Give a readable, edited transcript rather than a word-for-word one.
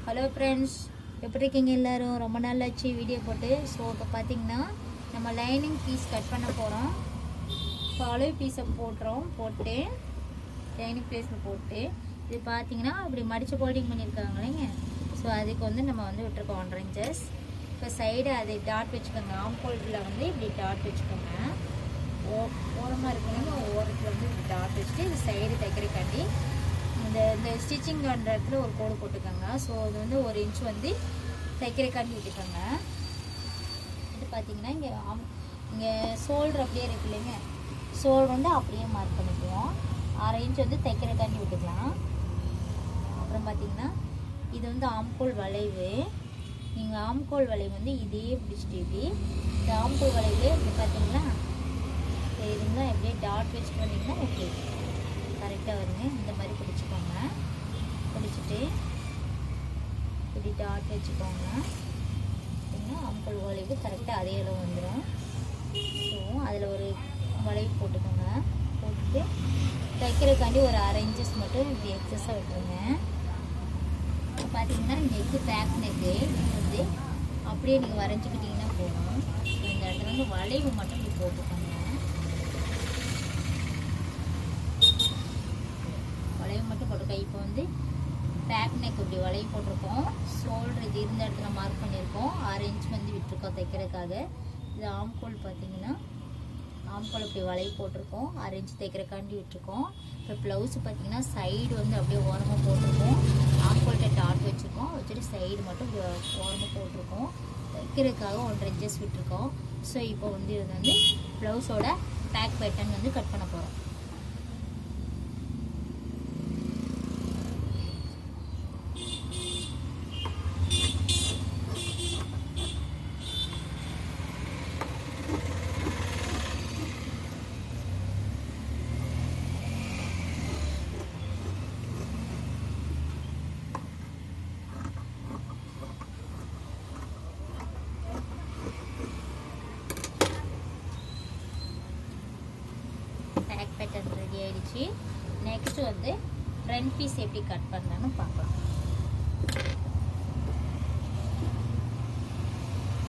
Hello friends, எப்படி இருக்கீங்க எல்லோரும்? ரொம்ப நாள் ஆச்சு வீடியோ போட்டு. ஸோ இப்போ பார்த்தீங்கன்னா நம்ம லைனிங் பீஸ் கட் பண்ண போகிறோம். இப்போ அளவு பீஸை போட்டு லைனிங் பீஸில் போட்டு இது பார்த்தீங்கன்னா இப்படி மடித்து ஃபோல்டிங் பண்ணியிருக்காங்க இல்லைங்க. ஸோ அதுக்கு வந்து நம்ம வந்து விட்டுருக்கோம் 1.5 inches. இப்போ சைடு அதை டாட் வச்சுக்கோங்க. ஆம்ஹோல்டில் வந்து இப்படி டாட் வச்சுக்கோங்க. ஓரமாக இருக்கிறவங்க ஓரத்தில் வந்து இப்படி டாட் வச்சுட்டு இது சைடு தைக்கிறக்காண்டி இந்த ஸ்டிச்சிங் பண்ணுற இடத்துல ஒரு கோடு போட்டுக்கோங்க. ஸோ அது வந்து 1 inch வந்து தைக்கிறக்காண்டி விட்டுக்கோங்க. இது பார்த்தீங்கன்னா இங்கே ஷோல்டர் அப்படியே இருக்கு இல்லைங்க. ஷோல்டர் வந்து அப்படியே மார்க் பண்ணிக்குவோம். 1/2 inch வந்து தைக்கிறக்காண்டி விட்டுக்கலாம். அப்புறம் பார்த்தீங்கன்னா இது வந்து ஆம்கோல் வளைவு. நீங்கள் ஆம்கோல் வளைவு வந்து இதே பிடிச்சிட்டு இப்படி இந்த ஆம்கோல் வளைவு இப்படி பார்த்தீங்களா இதுங்களா எப்படியே டாட் வச்சுட்டு வந்தீங்கன்னா ஓகே கரெக்டாக வருங்க. இந்த மாதிரி பிடிச்சிக்கோங்க. பிடிச்சிட்டு இப்படி டாட் வச்சுக்கோங்க. அப்படின்னா ஆம்கோல் வளைவு கரெக்டாக அதே அளவு வந்துடும். ஸோ அதில் ஒரு வளைவு போட்டுக்கோங்க. போட்டுட்டு தைக்கிறதுக்காண்டி ஒரு 1/2 inches மட்டும் இப்படி எக்ஸஸாக விட்டுருங்க. பார்த்தீங்கன்னா நெக்கு பேக் நெக்கு வந்து அப்படியே நீங்கள் வரைஞ்சிக்கிட்டிங்கன்னா போதும். இந்த இடத்துல வந்து வளைவு மட்டும் இப்படி போட்டுக்கோங்க. வளைவு மட்டும் போட்டுக்கோங்க. இப்போ வந்து பேக் நெக் இப்படி வளைவு போட்டிருக்கோம். ஷோல்டர் இது இருந்த இடத்துல மார்க் பண்ணியிருக்கோம். 1/2 inch வந்து விட்டுருக்கோம் தைக்கிறதுக்காக. இது ஆம்கோல் பார்த்தீங்கன்னா ஆம்கோல் இப்படி வளைவு போட்டிருக்கோம். 1/2 inch தைக்கிறக்காண்டி விட்டுருக்கோம். இப்போ ப்ளவுஸு பார்த்தீங்கன்னா சைடு வந்து அப்படியே ஓரமாக போட்டிருக்கோம். ஆம்கோல்கிட்ட டாட் வச்சுருக்கோம். வச்சுட்டு சைடு மட்டும் ஓரமாக போட்டிருக்கோம். தைக்கிறதுக்காக 1.5 inches விட்டுருக்கோம். ஸோ இப்போ வந்து இது வந்து ப்ளவுஸோட பேக் பேட்டர்ன் வந்து கட் பண்ண போகிறோம். பேக் பேட்டர்ன் ரெடி ஆயிடுச்சு. நெக்ஸ்ட் வந்து ஃப்ரண்ட் பீஸ் எப்படி கட் பண்ணலான்னு பார்க்கலாம்.